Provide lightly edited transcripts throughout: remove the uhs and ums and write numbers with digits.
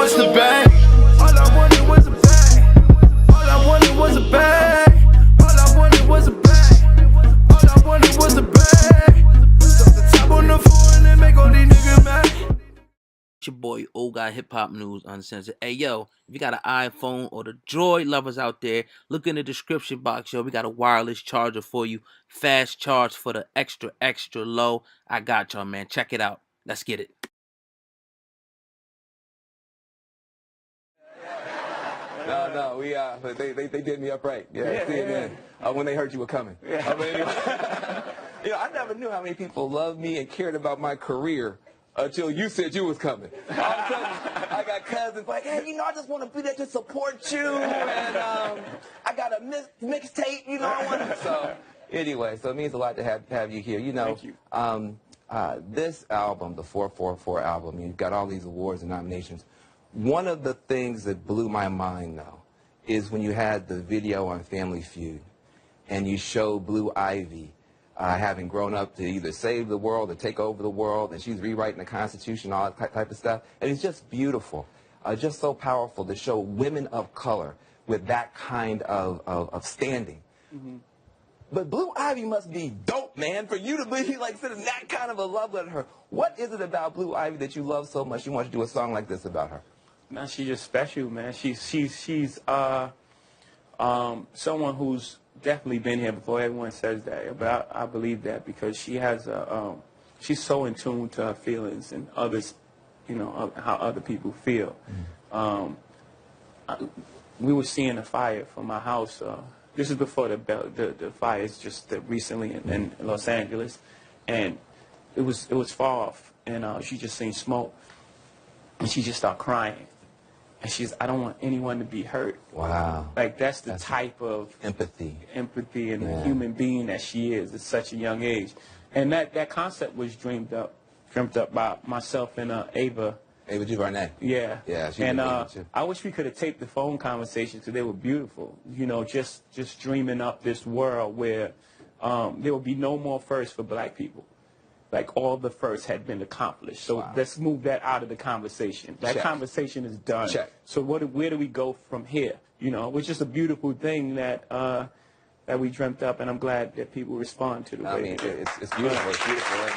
much the bag. All I wanted was a bag. All I wanted was a bag. All I wanted was a bag. All I wanted was a bag. Drop the top on the floor and then make all these niggas mad. Your boy Old Guy Hip Hop News Uncensored. Hey yo, if you got an iPhone or the Droid lovers out there, look in the description box, yo. We got a wireless charger for you. Fast charge for the extra low. I got y'all, man. Check it out. Let's get it. No, we they did me up right. Yeah, CNN. When they heard you were coming. Yeah. I never knew how many people loved me and cared about my career until you said you was coming. All of a sudden, I got cousins like, hey, I just want to be there to support you, and I got a mixtape, I want to. So anyway, so it means a lot to have you here. Thank you. This album, the 444 album, you've got all these awards and nominations. One of the things that blew my mind, though, is when you had the video on Family Feud, and you showed Blue Ivy having grown up to either save the world or take over the world, and she's rewriting the Constitution, all that type of stuff. And it's just beautiful, just so powerful to show women of color with that kind of standing. Mm-hmm. But Blue Ivy must be dope, man, for you to be like sitting that kind of a love letter to her. What is it about Blue Ivy that you love so much you want to do a song like this about her? Man, she's just special, man. She's someone who's definitely been here before everyone says that, but I believe that because she has she's so in tune to her feelings and others, how other people feel. We were seeing a fire from my house. This is before the fires just recently in Los Angeles, and it was far off, and she just seen smoke, and she just started crying. And I don't want anyone to be hurt. Wow. Like, that's the type of empathy and the human being that she is at such a young age. And that concept was dreamt up by myself and Ava. Ava DuVernay. Yeah. Yeah, she and too. I wish we could have taped the phone conversations because they were beautiful. Just dreaming up this world where there will be no more firsts for black people. Like, all the firsts had been accomplished. So let's move that out of the conversation. That conversation is done. Check. So where do we go from here? Which is a beautiful thing that that we dreamt up, and I'm glad that people respond to the way. I mean, it's beautiful. It's beautiful. And,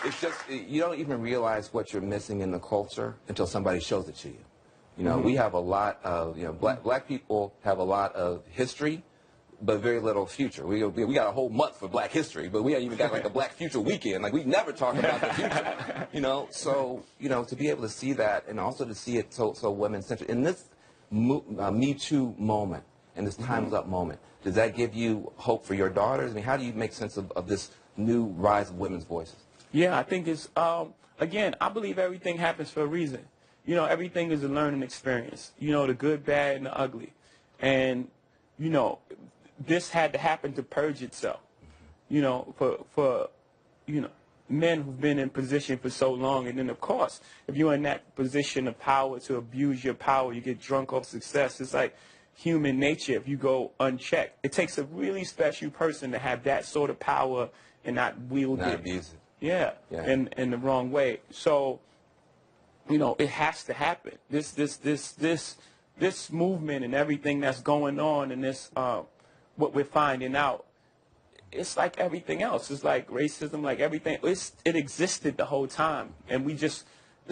it's just, you don't even realize what you're missing in the culture until somebody shows it to you. We have a lot of, black people have a lot of history, but very little future. We got a whole month for Black History, but we haven't even got like a Black Future weekend. Like, we never talk about the future, So, to be able to see that and also to see it so women-centered. In this Me Too moment, and this Time's Up moment, does that give you hope for your daughters? I mean, how do you make sense of this new rise of women's voices? Yeah, I think it's, again, I believe everything happens for a reason. Everything is a learning experience, the good, bad, and the ugly. And, this had to happen to purge itself, for men who've been in position for so long. And then, of course, if you're in that position of power to abuse your power, you get drunk off success. It's like human nature. If you go unchecked, it takes a really special person to have that sort of power and not wield it. Not abuse it. Yeah. In the wrong way. So, it has to happen. This movement and everything that's going on, and this what we're finding out, it's like everything else. It's like racism, like everything. It existed the whole time, and it's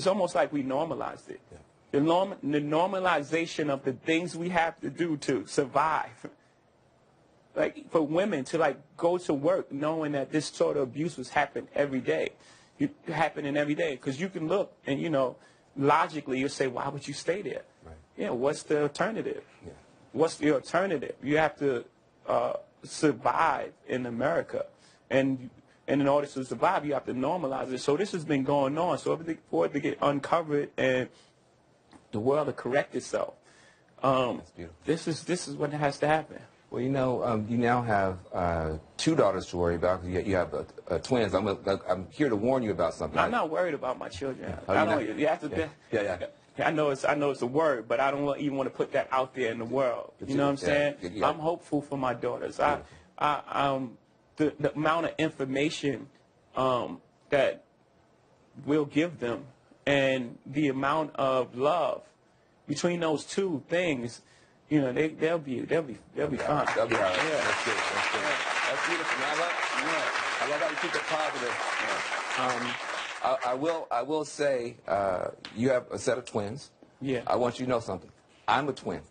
almost like we normalized it. Yeah. The normalization of the things we have to do to survive. Like, for women to go to work knowing that this sort of abuse was happening every day. Happening every day. Because you can look and, logically you'll say, why would you stay there? Right. Yeah, what's the alternative? Yeah. What's the alternative? You have to survive in America. And in order to survive, you have to normalize it. So this has been going on. So for it to get uncovered and the world to correct itself, that's beautiful. This is what has to happen. Well, you now have 2 daughters to worry about because you have twins. I'm here to warn you about something. I'm not worried about my children. Yeah. I know it's a word, but I don't even want to put that out there in the world. You know what I'm saying? Yeah. I'm hopeful for my daughters. The amount of information that we'll give them, and the amount of love between those two things, you know, they'll be fine. They'll be all right. Yeah. That's good. That's good. That's beautiful, man. I love how you keep it positive. I will say, you have a set of twins. Yeah. I want you to know something. I'm a twin.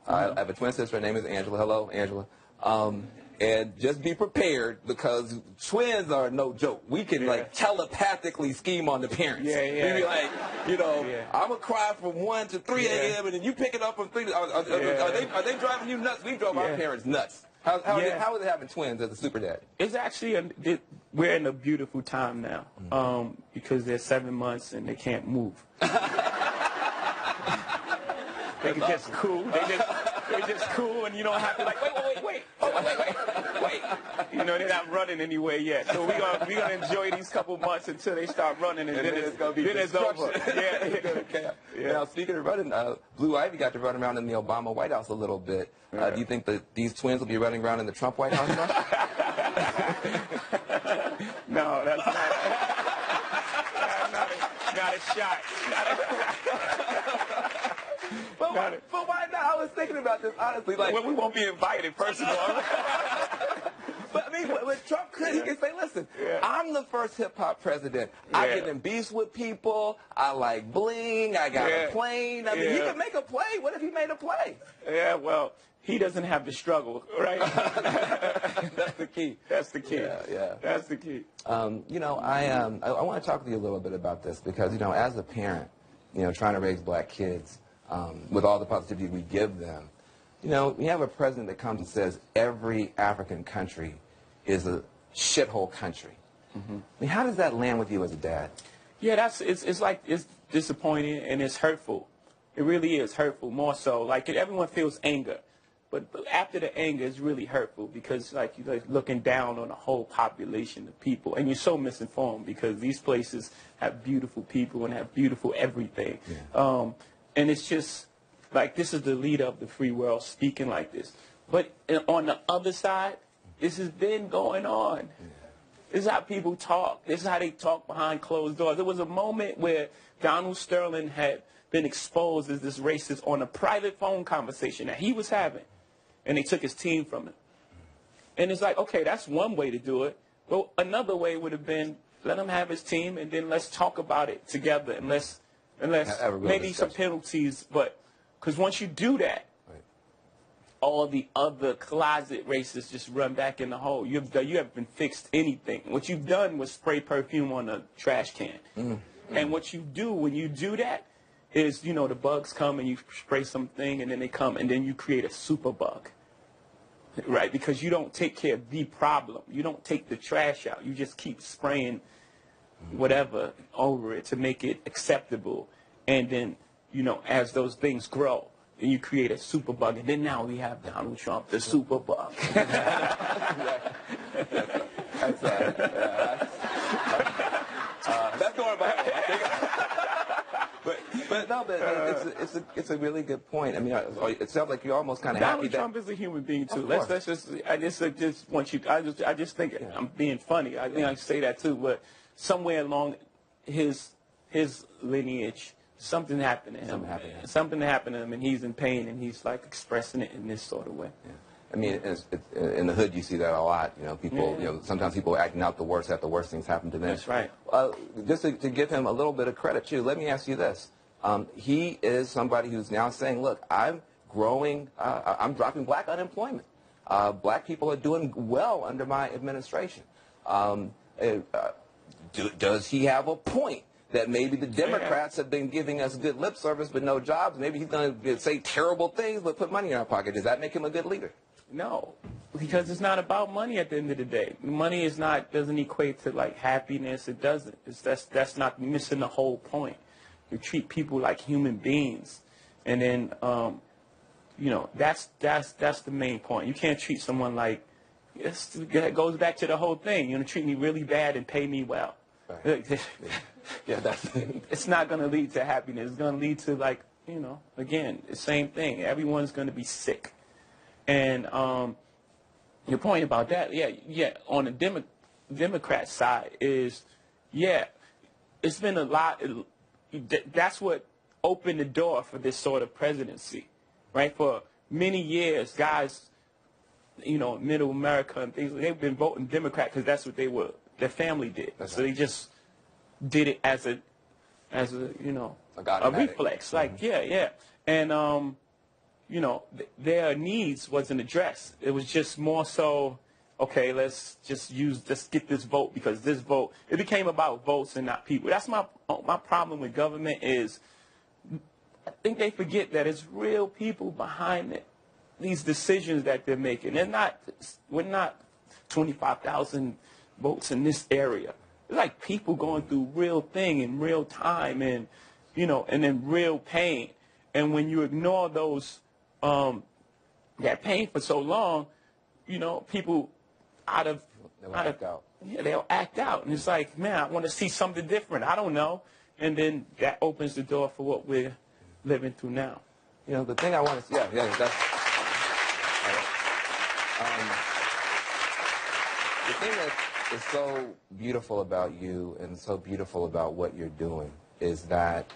I have a twin sister. Her name is Angela. Hello, Angela. And just be prepared, because twins are no joke. We can like telepathically scheme on the parents. Yeah. We be like, you know, I'm gonna cry from 1 to 3 a.m. and then you pick it up from 3 to, are they driving you nuts? We drove our parents nuts. How is it having twins as a super dad? It's actually we're in a beautiful time now, because they're 7 months and they can't move. They can just cool. They're just cool, and you don't have to like wait. You know, they're not running anywhere yet. So we're gonna enjoy these couple months until they start running, and then it's gonna be over. Yeah. Now, speaking of running, Blue Ivy got to run around in the Obama White House a little bit. Do you think that these twins will be running around in the Trump White House now? No, that's not a shot. But why not? I was thinking about this, honestly. Like, well, we won't be invited, first of all. But I mean, with Trump could, he can say, listen, I'm the first hip-hop president. I get in beefs with people. I like bling. I got a plane. I mean, he can make a play. What if he made a play? Yeah, well, he doesn't have the struggle, right? That's the key. That's the key. Yeah. That's the key. You know, I want to talk to you a little bit about this, because, you know, as a parent, you know, trying to raise black kids, with all the positivity we give them, you know, we have a president that comes and says every African country is a shithole country. I mean, how does that land with you as a dad? Yeah, it's disappointing, and it's hurtful. It really is hurtful, more so. Like, everyone feels anger, but after the anger, it's really hurtful, because like you're like looking down on a whole population of people, and you're so misinformed, because these places have beautiful people and have beautiful everything. And it's just like, this is the leader of the free world speaking like this. But on the other side, this has been going on. This is how people talk. This is how they talk behind closed doors. There was a moment where Donald Sterling had been exposed as this racist on a private phone conversation that he was having, and they took his team from him. And it's like, okay, that's one way to do it. Well, another way would have been, let him have his team, and then let's talk about it together, and let's maybe some penalties, but because once you do that, all the other closet racists just run back in the hole. You haven't fixed anything. What you've done was spray perfume on a trash can. And what you do when you do that is, you know, the bugs come and you spray something, and then they come, and then you create a super bug. Right? Because you don't take care of the problem. You don't take the trash out. You just keep spraying whatever over it to make it acceptable. And then, you know, as those things grow, and you create a super bug, and then now we have Donald Trump, the super bug. That's going about but it's a really good point. I mean, it sounds like you're almost kind of happy Donald Trump is a human being too. I just think I'm being funny. I think I say that too, but somewhere along his lineage, something happened to him. Something happened to him, and he's in pain, and he's like expressing it in this sort of way. I mean, in the hood, you see that a lot. You know, people. You know, sometimes people acting out the worst after worse things happen to them. That's right. Just to give him a little bit of credit too, let me ask you this: he is somebody who's now saying, "Look, I'm growing. I'm dropping black unemployment. Black people are doing well under my administration." Does he have a point? That maybe the Democrats have been giving us good lip service but no jobs. Maybe he's going to say terrible things but put money in our pocket. Does that make him a good leader? No, because it's not about money at the end of the day. Money doesn't equate to like happiness. It doesn't. That's not missing the whole point. You treat people like human beings, and then you know, that's the main point. You can't treat someone like, it goes back to the whole thing. You know, treat me really bad and pay me well. Right. It's not going to lead to happiness. It's going to lead to, like, you know, again, the same thing. Everyone's going to be sick. And your point about that, on the Democrat side is, it's been a lot. That's what opened the door for this sort of presidency, right? For many years, guys, middle America and things, they've been voting Democrat because that's what their family did. That's so right. They just did it as a reflex. Like, yeah. And, their needs wasn't addressed. It was just more so, okay, let's get this vote because this vote, it became about votes and not people. That's my problem with government is I think they forget that it's real people behind it, these decisions that they're making. We're not 25,000 votes in this area. It's like people going through real thing in real time and, and in real pain. And when you ignore those, that pain for so long, people They'll act out. Yeah, they'll act out. And it's like, man, I want to see something different. I don't know. And then that opens the door for what we're living through now. The thing I want to, that's, the thing that is so beautiful about you and so beautiful about what you're doing is that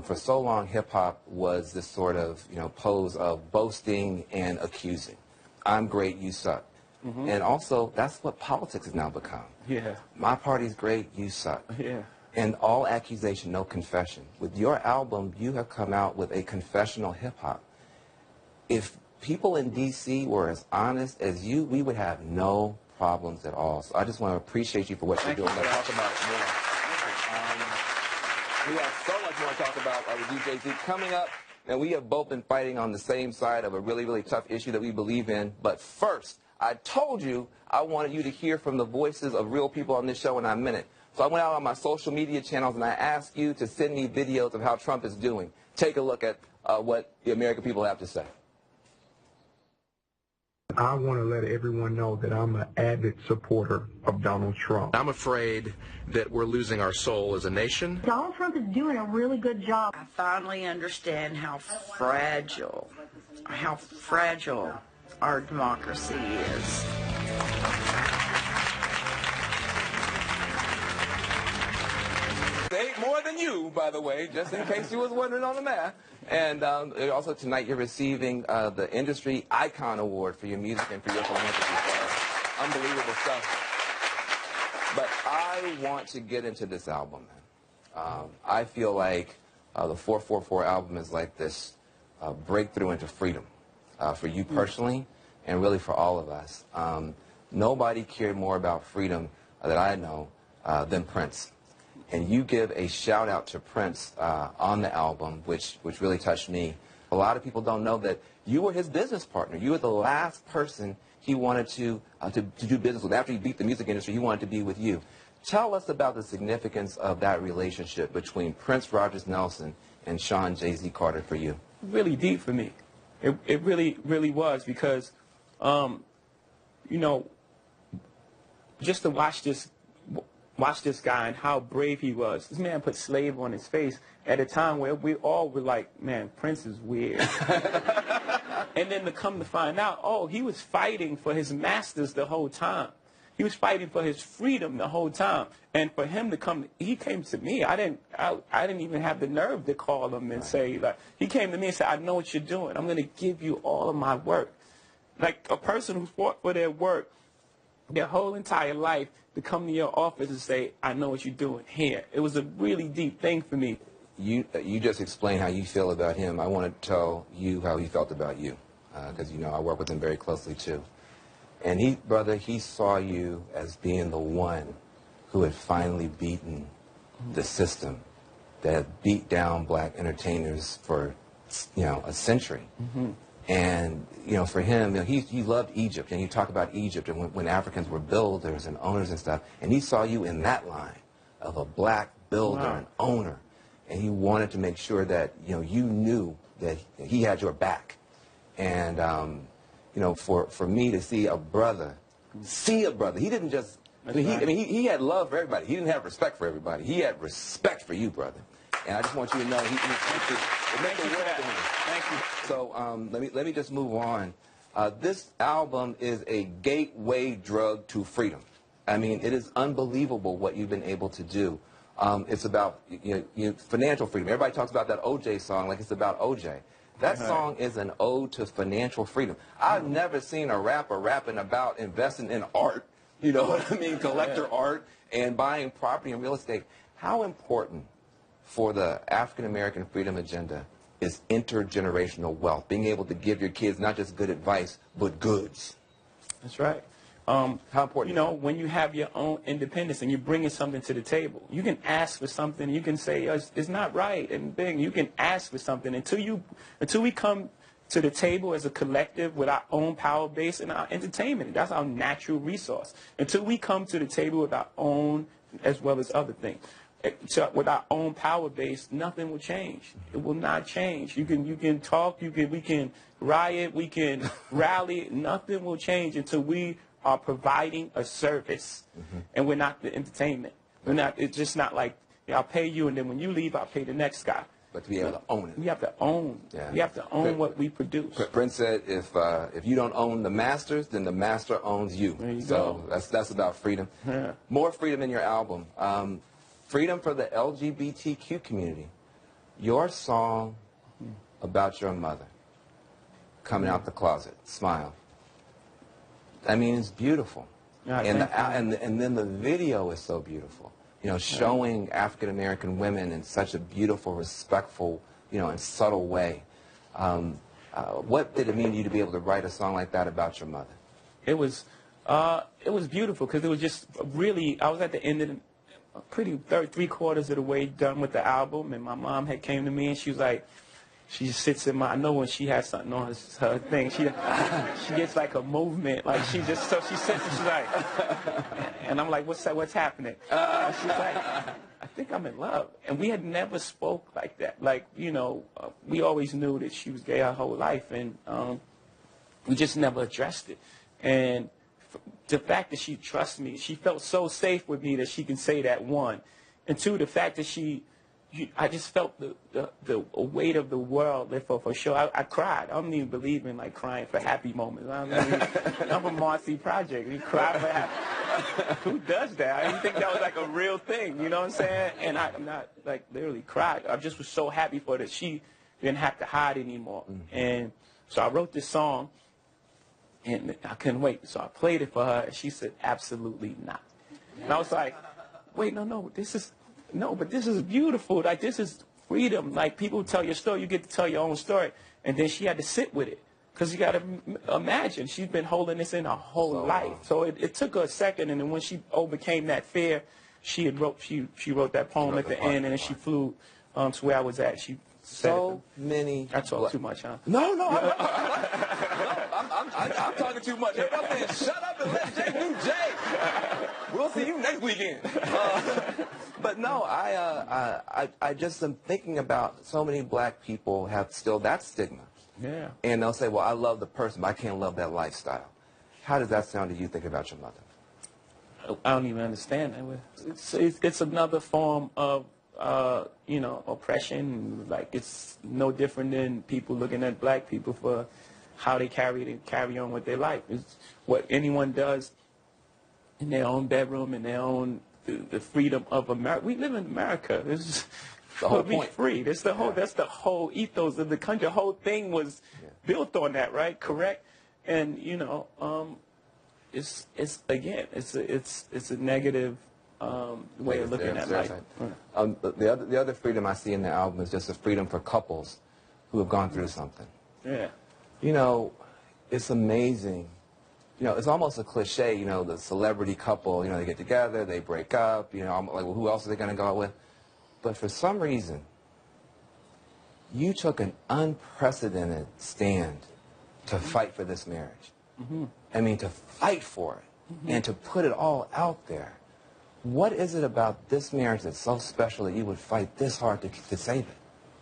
for so long hip-hop was this sort of, pose of boasting and accusing. I'm great, you suck. Mm-hmm. And also, that's what politics has now become. Yeah. My party's great, you suck. Yeah. And all accusation, no confession. With your album, you have come out with a confessional hip-hop. If people in D.C. were as honest as you, we would have no problems at all. So I just want to appreciate you for what you're doing. Let's talk about it more. We have so much more to talk about with you, Jay-Z. Coming up, and we have both been fighting on the same side of a really, really tough issue that we believe in. But first, I told you I wanted you to hear from the voices of real people on this show, and I meant it. So I went out on my social media channels, and I asked you to send me videos of how Trump is doing. Take a look at what the American people have to say. I want to let everyone know that I'm an avid supporter of Donald Trump. I'm afraid that we're losing our soul as a nation. Donald Trump is doing a really good job. I finally understand how fragile our democracy is. They more than you, by the way, just in case you was wondering on the math. And also tonight you're receiving the Industry Icon Award for your music and for your philanthropy. Unbelievable stuff. But I want to get into this album, man. I feel like the 444 album is like this breakthrough into freedom for you personally and really for all of us. Nobody cared more about freedom that I know than Prince. And you give a shout out to Prince on the album, which really touched me. A lot of people don't know that you were his business partner. You were the last person he wanted to do business with. After he beat the music industry, he wanted to be with you. Tell us about the significance of that relationship between Prince Rogers Nelson and Sean Jay-Z Carter for you. Really deep for me. It really, really was because, just to watch this guy and how brave he was. This man put slave on his face at a time where we all were like, man, Prince is weird. And then to come to find out, oh, he was fighting for his masters the whole time. He was fighting for his freedom the whole time. And for him to come, he came to me. I didn't even have the nerve to call him and say, like, he came to me and said, I know what you're doing. I'm going to give you all of my work. Like a person who fought for their work their whole entire life to come to your office and say, I know what you're doing here. It was a really deep thing for me. You just explained how you feel about him. I want to tell you how he felt about you, because, I work with him very closely, too. And he saw you as being the one who had finally beaten the system that had beat down black entertainers for, a century. Mm-hmm. And, for him, he loved Egypt, and you talk about Egypt and when Africans were builders and owners and stuff, and he saw you in that line of a black builder and owner, and he wanted to make sure that, you knew that he had your back. And, for me to see a brother, he didn't just, he had love for everybody. He didn't have respect for everybody. He had respect for you, brother. And I just want you to know it meant the world to him. Thank you. So let me just move on. This album is a gateway drug to freedom. I mean, it is unbelievable what you've been able to do. It's about financial freedom. Everybody talks about that OJ song like it's about OJ. That song is an ode to financial freedom. I've never seen a rapper rapping about investing in art, you know what I mean, collector art, and buying property and real estate. How important for the African American freedom agenda is intergenerational wealth, being able to give your kids not just good advice, but goods? That's right. How important? You know, when you have your own independence and you're bringing something to the table, you can ask for something. You can say it's not right, and then you can ask for something until we come to the table as a collective with our own power base and our entertainment. That's our natural resource. Until we come to the table with our own, as well as other things, with our own power base, nothing will change. It will not change. You can talk. We can riot. We can rally. Nothing will change until we are providing a service, and we're not the entertainment. We're not. It's just not like I'll pay you, and then when you leave, I'll pay the next guy. But to be able to own it. We have to own. Yeah. We have to own what we produce. Prince said, if you don't own the masters, then the master owns you. There you so go. that's about freedom. Yeah. More freedom in your album. Freedom for the LGBTQ community. Your song about your mother coming out the closet, smile. I mean, it's beautiful. And then the video is so beautiful. You know, showing African American women in such a beautiful, respectful, and subtle way. What did it mean to you to be able to write a song like that about your mother? It was beautiful because it was just really. I was at the end of three-quarters of the way done with the album, and my mom had came to me and she was like, she just sits in my. I know when she has something on her thing, she gets like a movement, like she sits and she's like, and I'm like, what's happening? And she's like, I think I'm in love, and we had never spoke like that. Like we always knew that she was gay her whole life, and we just never addressed it. And the fact that she trusts me, she felt so safe with me that she can say that, one, and two, the fact that I just felt the weight of the world lift for sure. I cried. I don't even believe in like crying for happy moments. I'm a Marcy Project. We cry for happy. Who does that? I didn't think that was like a real thing. You know what I'm saying? And I'm not like literally cried. I just was so happy for her that she didn't have to hide anymore. And so I wrote this song, and I couldn't wait. So I played it for her, and she said, absolutely not. And I was like, wait, no, but this is beautiful. Like, this is freedom. Like, people tell your story. You get to tell your own story. And then she had to sit with it. Because you got to imagine, she's been holding this in her whole life. So it took her a second. And then when she overcame that fear, she wrote that poem at the end. And then she flew to where I was at. She so many. I talk too much, huh? No, I'm talking too much. Everybody saying, shut up and let Jay do Jay. We'll see you next weekend. But no, I just am thinking about so many black people have still that stigma. Yeah. And they'll say, well, I love the person, but I can't love that lifestyle. How does that sound to you, thinking about your mother? I don't even understand that. It's another form of oppression. Like, it's no different than people looking at black people for how they carry on with their life. It's what anyone does in their own bedroom, in their own the freedom of America. We live in America. It's the whole point. Free. That's the whole ethos of the country. The whole thing was built on that, right? Correct. And it's a negative way of looking at life. The other freedom I see in the album is just the freedom for couples who have gone through something. Yeah. It's amazing. It's almost a cliche, the celebrity couple, they get together, they break up, I'm like, well, who else are they going to go out with? But for some reason, you took an unprecedented stand to fight for this marriage. I mean, to fight for it and to put it all out there. What is it about this marriage that's so special that you would fight this hard to save it?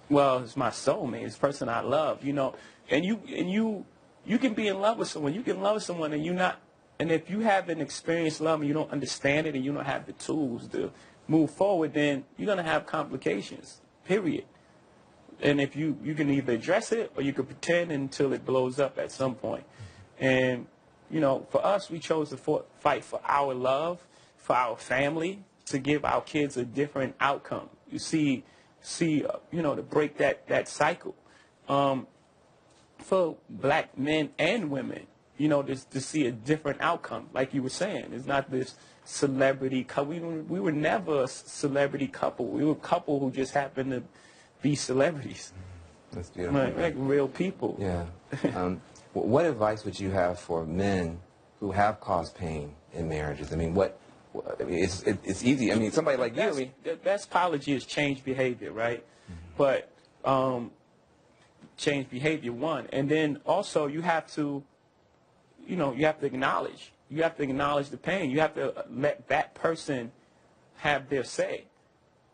Well, it's my soulmate. It's the person I love, and you can be in love with someone. You can love someone and and if you haven't experienced love and you don't understand it and you don't have the tools to move forward, then you're going to have complications, period. And if you can either address it or you can pretend until it blows up at some point. And, for us, we chose to fight for our love, for our family, to give our kids a different outcome. You see, to break that cycle. For black men and women, to see a different outcome, like you were saying. It's not this celebrity couple. We were never a celebrity couple. We were a couple who just happened to be celebrities. That's beautiful. Like real people. Yeah. What advice would you have for men who have caused pain in marriages? I mean, it's easy. I mean, somebody like you. The best apology is change behavior, right? Mm-hmm. But change behavior, one. And then also you have to, you have to acknowledge. You have to acknowledge the pain. You have to let that person have their say.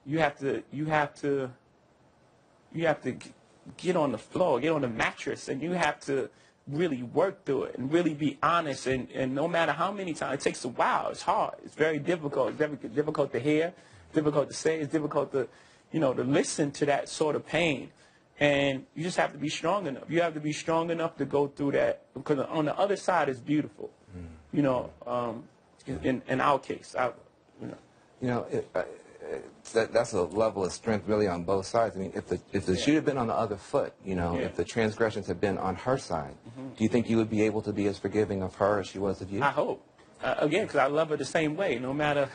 You have to get on the floor, get on the mattress, and you have to really work through it and really be honest. And no matter how many times, it takes a while. It's hard. It's very difficult. It's very difficult to hear, difficult to say. It's difficult to, to listen to that sort of pain. And you just have to be strong enough. You have to be strong enough to go through that, because on the other side is beautiful. In our case, that's a level of strength really on both sides. I mean, if the shoe had been on the other foot, if the transgressions had been on her side, do you think you would be able to be as forgiving of her as she was of you? I hope. Again, because I love her the same way. No matter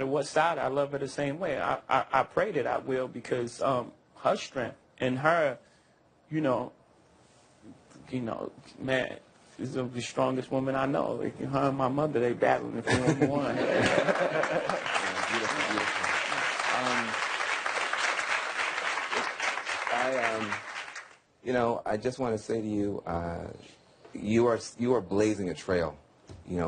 what side, I love her the same way. I pray that I will, because her strength and her, man, is the strongest woman I know. Like, her and my mother, they battling for number one. Beautiful. I just want to say to you, you are blazing a trail,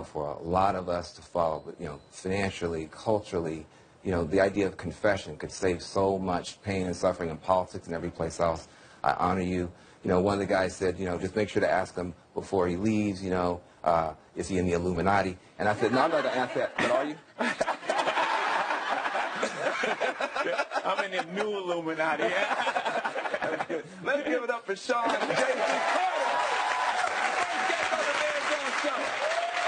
for a lot of us to follow. But financially, culturally, the idea of confession could save so much pain and suffering in politics and every place else. I honor you. One of the guys said, just make sure to ask him before he leaves, is he in the Illuminati? And I said, no, I'm not going to ask that, but are you? I'm in the new Illuminati. Let's give it up for Sean J.Z. Carter. Guest on the Man Down Show.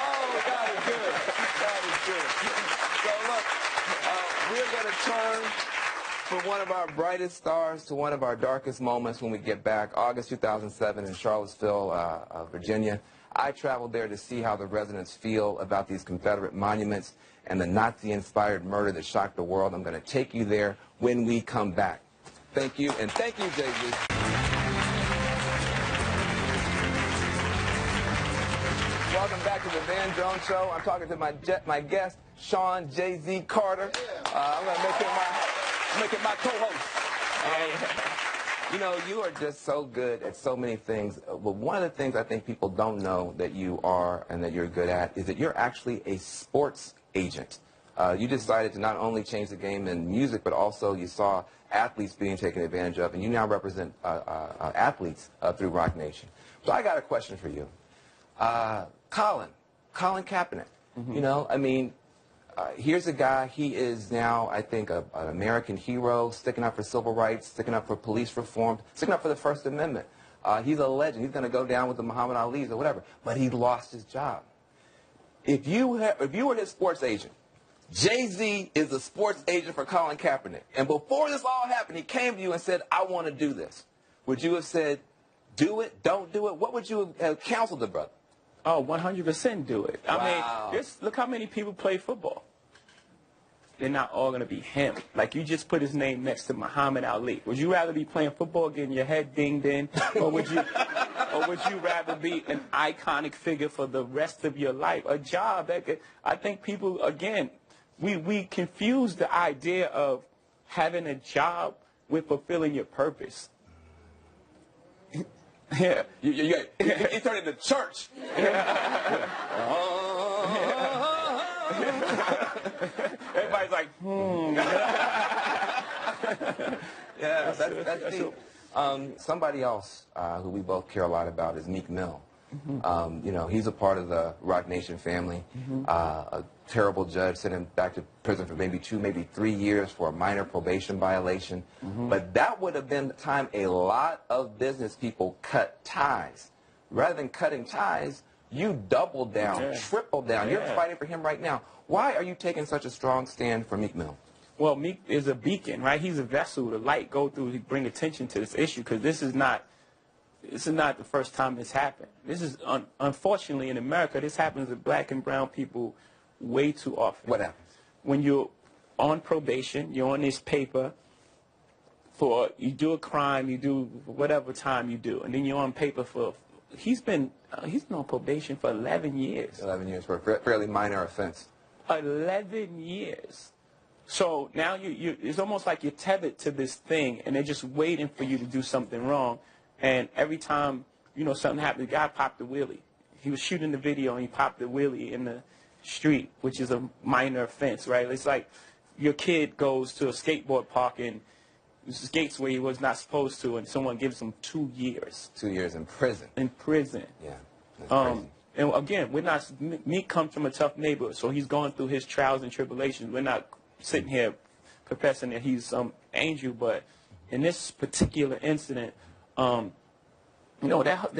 Oh, that is good. That is good. So look, we're going to turn from one of our brightest stars to one of our darkest moments when we get back. August 2007 in Charlottesville, Virginia. I traveled there to see how the residents feel about these Confederate monuments and the Nazi-inspired murder that shocked the world. I'm going to take you there when we come back. Thank you, and thank you, Jay-Z. Welcome back to the Van Jones Show. I'm talking to my guest, Sean Jay-Z Carter. I'm going to make him my co-host. You are just so good at so many things. But one of the things I think people don't know that you are and that you're good at is that you're actually a sports agent. You decided to not only change the game in music, but also you saw athletes being taken advantage of, and you now represent athletes through Rock Nation. So I got a question for you. Colin Kaepernick, here's a guy, he is now, I think, an American hero, sticking up for civil rights, sticking up for police reform, sticking up for the First Amendment. He's a legend. He's going to go down with the Muhammad Ali's or whatever, but he lost his job. If you were his sports agent, Jay-Z is the sports agent for Colin Kaepernick, and before this all happened, he came to you and said, I want to do this. Would you have said, do it, don't do it? What would you have counseled the brother? Oh, 100% do it. Wow. I mean, look how many people play football. They're not all going to be him. Like, you just put his name next to Muhammad Ali. Would you rather be playing football, getting your head dinged in, or would you rather be an iconic figure for the rest of your life? A job that could, I think people, again, we confuse the idea of having a job with fulfilling your purpose. Yeah. You turned into church. Everybody's like, Yeah, that's deep. Somebody else who we both care a lot about is Meek Mill. He's a part of the Rock Nation family. A terrible judge sent him back to prison for maybe 2, maybe 3 years for a minor probation violation. But that would have been the time a lot of business people cut ties. Rather than cutting ties, You doubled down, tripled down. You're fighting for him right now. Why are you taking such a strong stand for Meek Mill? Well, Meek is a beacon, right? He's a vessel. The light go through to bring attention to this issue, because this is not the first time this happened. This is, unfortunately, in America, this happens to black and brown people way too often. What happens? When you're on probation, you're on this paper you do a crime, you do whatever time you do, and then you're on paper for, he's been on probation for 11 years. 11 years for a fairly minor offense. 11 years. So now it's almost like you're tethered to this thing, and they're just waiting for you to do something wrong. And every time, something happened, the guy popped the wheelie. He was shooting the video, and he popped the wheelie in the street, which is a minor offense, right? It's like your kid goes to a skateboard park and skates where he was not supposed to, and someone gives him 2 years. 2 years in prison. In prison. Yeah. That's crazy. And again, Meek comes from a tough neighborhood, so he's going through his trials and tribulations. We're not sitting here professing that he's some angel, but in this particular incident, the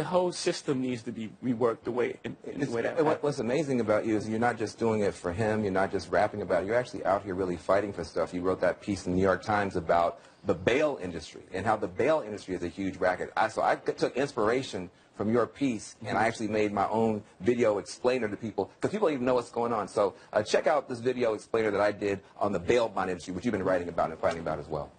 whole system needs to be reworked the way that what's amazing about you is you're not just doing it for him, you're not just rapping about it, you're actually out here really fighting for stuff. You wrote that piece in the New York Times about the bail industry and how the bail industry is a huge racket. So I took inspiration from your piece, and I actually made my own video explainer to people, because people don't even know what's going on. So check out this video explainer that I did on the bail bond industry, which you've been writing about and fighting about as well.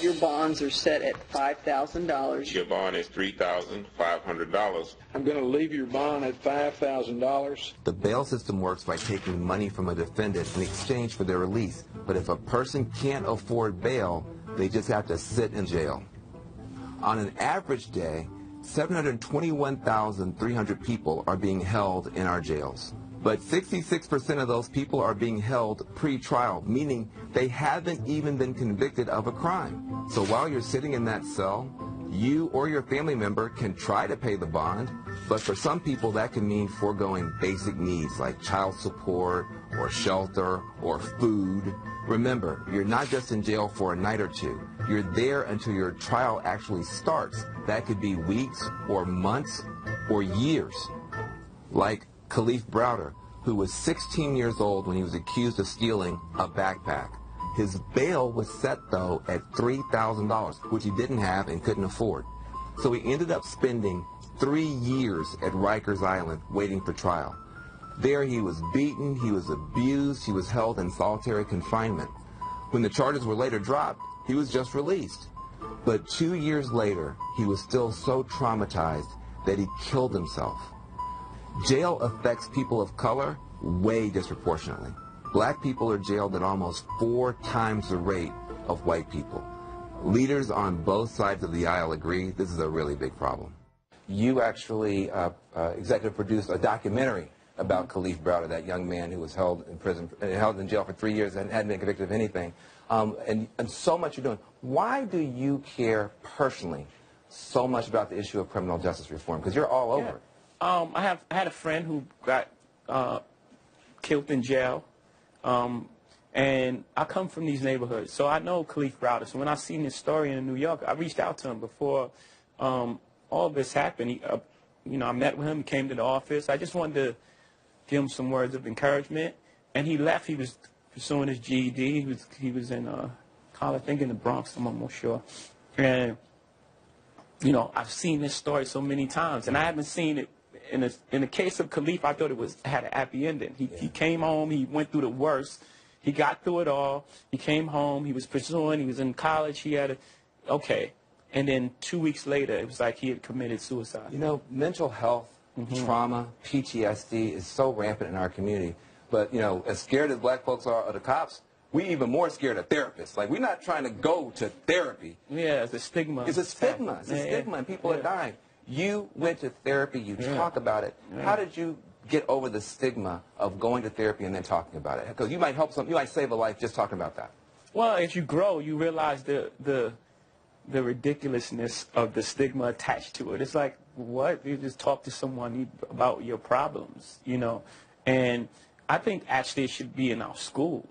Your bonds are set at $5,000. Your bond is $3,500. I'm going to leave your bond at $5,000. The bail system works by taking money from a defendant in exchange for their release. But if a person can't afford bail, they just have to sit in jail. On an average day, 721,300 people are being held in our jails. But 66% of those people are being held pre-trial, meaning they haven't even been convicted of a crime. So while you're sitting in that cell, you or your family member can try to pay the bond, but for some people that can mean foregoing basic needs like child support or shelter or food. Remember, you're not just in jail for a night or two. You're there until your trial actually starts. That could be weeks or months or years. Like Khalif Browder, who was 16 years old when he was accused of stealing a backpack. His bail was set, though, at $3,000, which he didn't have and couldn't afford. So he ended up spending 3 years at Rikers Island waiting for trial. There he was beaten, he was abused, he was held in solitary confinement. When the charges were later dropped, he was just released. But 2 years later, he was still so traumatized that he killed himself. Jail affects people of color way disproportionately. Black people are jailed at almost 4 times the rate of white people. Leaders on both sides of the aisle agree this is a really big problem. You actually executive produced a documentary about Khalif Browder, that young man who was held in prison, held in jail for 3 years and hadn't been convicted of anything. And so much you're doing. Why do you care personally so much about the issue of criminal justice reform? Because you're all over it. I had a friend who got killed in jail, and I come from these neighborhoods, so I know Khalif Browder. So when I seen this story in New York, I reached out to him before all this happened. I met with him, he came to the office. I just wanted to give him some words of encouragement, and he left. He was pursuing his GED. He was in college, I think in the Bronx, I'm almost sure. And I've seen this story so many times, and I haven't seen it. In the case of Khalif, I thought it had a happy ending. He came home, he went through the worst, he got through it all, he came home, he was pursuing, he was in college, he had okay. And then 2 weeks later, it was like he had committed suicide. Mental health, trauma, PTSD is so rampant in our community. But, as scared as black folks are of the cops, we even more scared of therapists. Like, we're not trying to go to therapy. Yeah, it's a stigma. It's a stigma. It's a stigma, and people are dying. You went to therapy, you talk about it. How did you get over the stigma of going to therapy and then talking about it? Because you might you might save a life just talking about that. Well, as you grow, you realize the ridiculousness of the stigma attached to it. It's like, what? You just talk to someone about your problems, And I think actually it should be in our schools.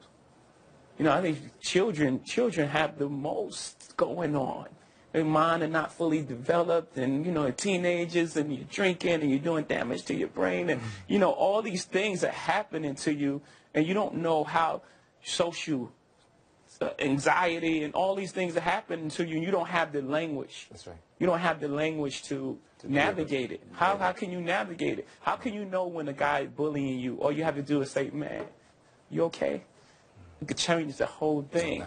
I think children have the most going on. their mind are not fully developed, and teenagers, and you're drinking and you're doing damage to your brain, and all these things are happening to you, and you don't know how social anxiety and all these things are happening to you, and you don't have the language. That's right. You don't have the language to navigate it. How can you navigate it? How can you know when a guy is bullying you? All you have to do is say, "Man, you okay?" You could change the whole thing.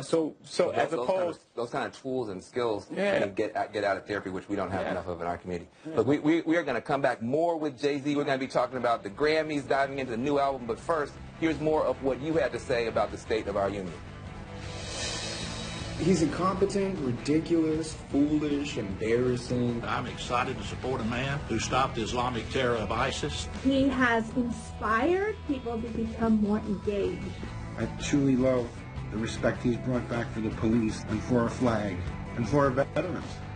So as opposed those kind of tools and skills Yeah. can get out of therapy, which we don't have enough of in our community. Look, we are going to come back more with Jay-Z. We're going to be talking about the Grammys, diving into the new album. But first, here's more of what you had to say about the state of our union. He's incompetent, ridiculous, foolish, embarrassing. I'm excited to support a man who stopped the Islamic terror of ISIS. He has inspired people to become more engaged. I truly love the respect he's brought back for the police and for our flag and for our veterans.